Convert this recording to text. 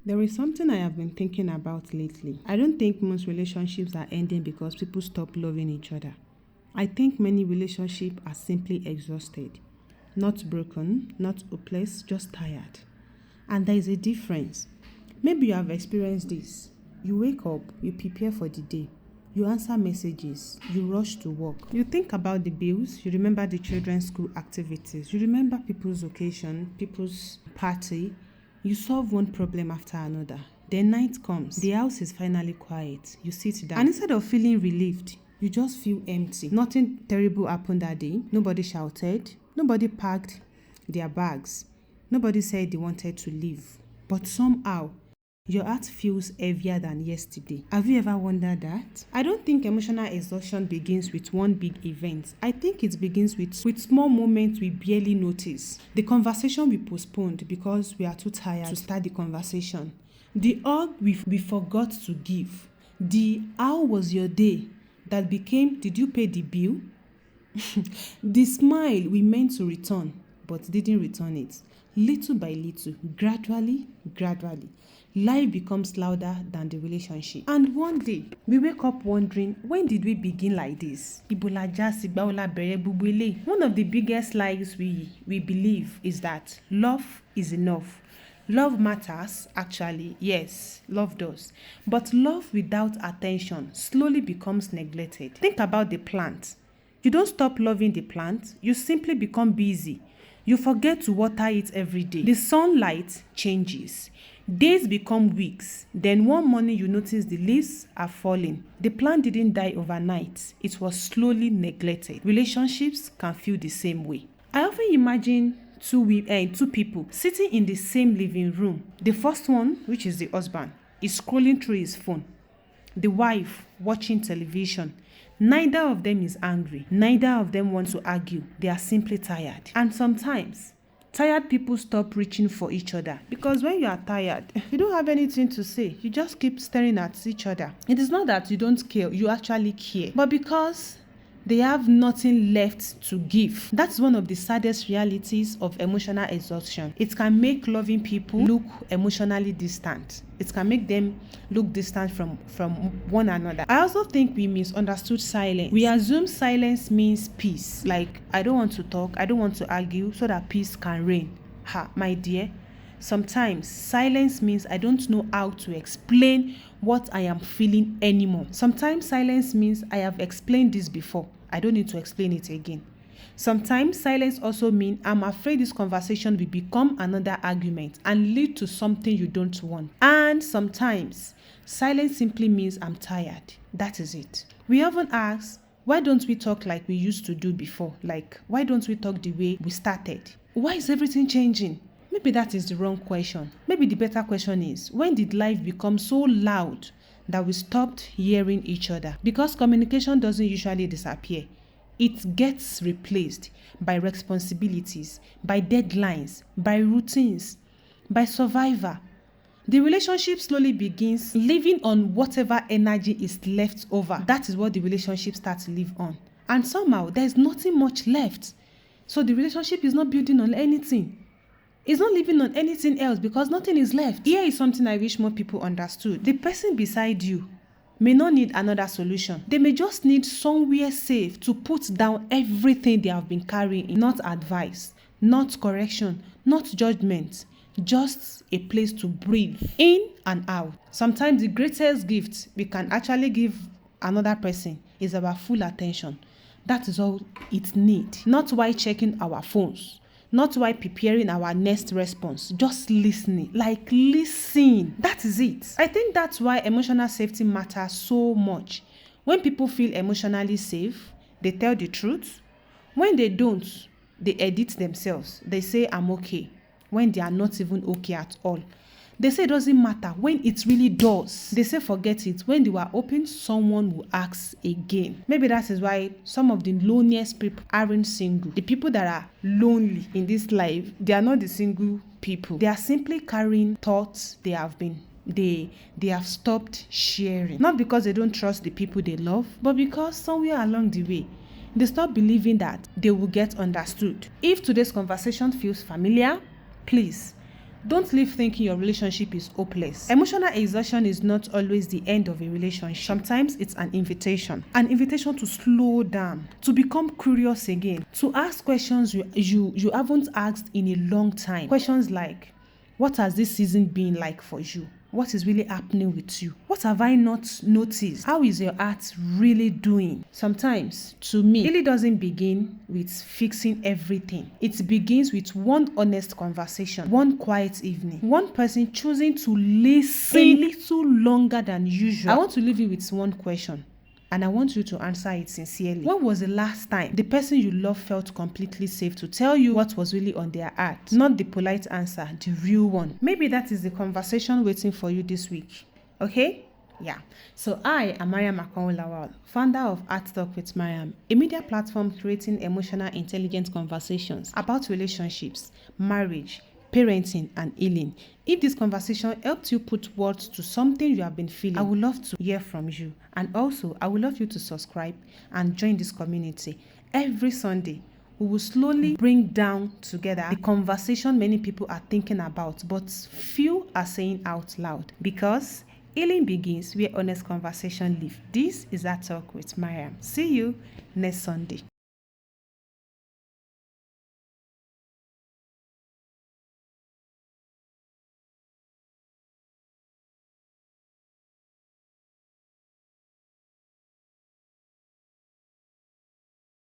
There is something I have been thinking about lately. I don't think most relationships are ending because people stop loving each other. I think many relationships are simply exhausted. Not broken, not hopeless, just tired. And there is a difference. Maybe you have experienced this. You wake up, you prepare for the day, you answer messages, you rush to work. You think about the bills, you remember the children's school activities, you remember people's occasion, people's party. You solve one problem after another. Then night comes, the house is finally quiet. You sit down, and instead of feeling relieved, you just feel empty. Nothing terrible happened that day. Nobody shouted, nobody packed their bags, nobody said they wanted to leave. But somehow, your heart feels heavier than yesterday. Have you ever wondered that? I don't think emotional exhaustion begins with one big event. I think it begins with small moments we barely notice. The conversation we postponed because we are too tired to start the conversation. The hug we forgot to give. The "how was your day?" that became "did you pay the bill?" The smile we meant to return but didn't return it. Little by little, gradually, life becomes louder than the relationship. And one day, we wake up wondering, when did we begin like this? One of the biggest lies we believe is that love is enough. Love matters, actually, yes, love does. But love without attention slowly becomes neglected. Think about the plant. You don't stop loving the plant, you simply become busy. You forget to water it every day. The sunlight changes. Days become weeks. Then one morning you notice the leaves are falling. The plant didn't die overnight. It was slowly neglected. Relationships can feel the same way. I often imagine two people sitting in the same living room. The first one, which is the husband, is scrolling through his phone. The wife watching television. Neither of them is angry. Neither of them wants to argue. They are simply tired. And sometimes, tired people stop reaching for each other. Because when you are tired, you don't have anything to say. You just keep staring at each other. It is not that you don't care. You actually care. But because they have nothing left to give. That's one of the saddest realities of emotional exhaustion. It can make loving people look emotionally distant. It can make them look distant from one another. I also think we misunderstood silence. We assume silence means peace. Like, I don't want to talk, I don't want to argue so that peace can reign. My dear, sometimes silence means I don't know how to explain what I am feeling anymore. Sometimes silence means I have explained this before. I don't need to explain it again. Sometimes silence also means I'm afraid this conversation will become another argument and lead to something you don't want. And sometimes silence simply means I'm tired. That is it. We often ask, why don't we talk like we used to do before? Like, why don't we talk the way we started? Why is everything changing? Maybe that is the wrong question. Maybe the better question is, when did life become so loud that we stopped hearing each other? Because communication doesn't usually disappear. It gets replaced by responsibilities, by deadlines, by routines, by survival. The relationship slowly begins living on whatever energy is left over. That is what the relationship starts to live on. And somehow, there is nothing much left. So the relationship is not building on anything. It's not living on anything else because nothing is left. Here is something I wish more people understood. The person beside you may not need another solution. They may just need somewhere safe to put down everything they have been carrying. Not advice, not correction, not judgment. Just a place to breathe in and out. Sometimes the greatest gift we can actually give another person is our full attention. That is all it needs. Not while checking our phones. Not while preparing our next response. Just listening. Like, listen. That is it. I think that's why emotional safety matters so much. When people feel emotionally safe, they tell the truth. When they don't, they edit themselves. They say, I'm okay. When they are not even okay at all. They say it doesn't matter when it really does. They say forget it. When they were open, someone will ask again. Maybe that is why some of the loneliest people aren't single. The people that are lonely in this life, they are not the single people. They are simply carrying thoughts they have stopped sharing. Not because they don't trust the people they love, but because somewhere along the way, they stop believing that they will get understood. If today's conversation feels familiar, please Don't live thinking your relationship is hopeless. Emotional exhaustion is not always the end of a relationship. Sometimes it's an invitation to slow down, to become curious again, to ask questions you haven't asked in a long time. Questions like, what has this season been like for you? What is really happening with you? What have I not noticed? How is your heart really doing? Sometimes, to me, it really doesn't begin with fixing everything. It begins with one honest conversation, one quiet evening, one person choosing to listen a little longer than usual. I want to leave you with one question, and I want you to answer it sincerely. When was the last time the person you love felt completely safe to tell you what was really on their heart? Not the polite answer, the real one. Maybe that is the conversation waiting for you this week. Okay? Yeah. So I am Maryam Akano-Lawal, founder of HeartTalkWithMaryam, a media platform creating emotional intelligent conversations about relationships, marriage, parenting, and healing. If this conversation helped you put words to something you have been feeling, I would love to hear from you. And also, I would love you to subscribe and join this community. Every Sunday, we will slowly bring down together the conversation many people are thinking about, but few are saying out loud. Because healing begins where honest conversation lives. This is Our Talk with Maryam. See you next Sunday.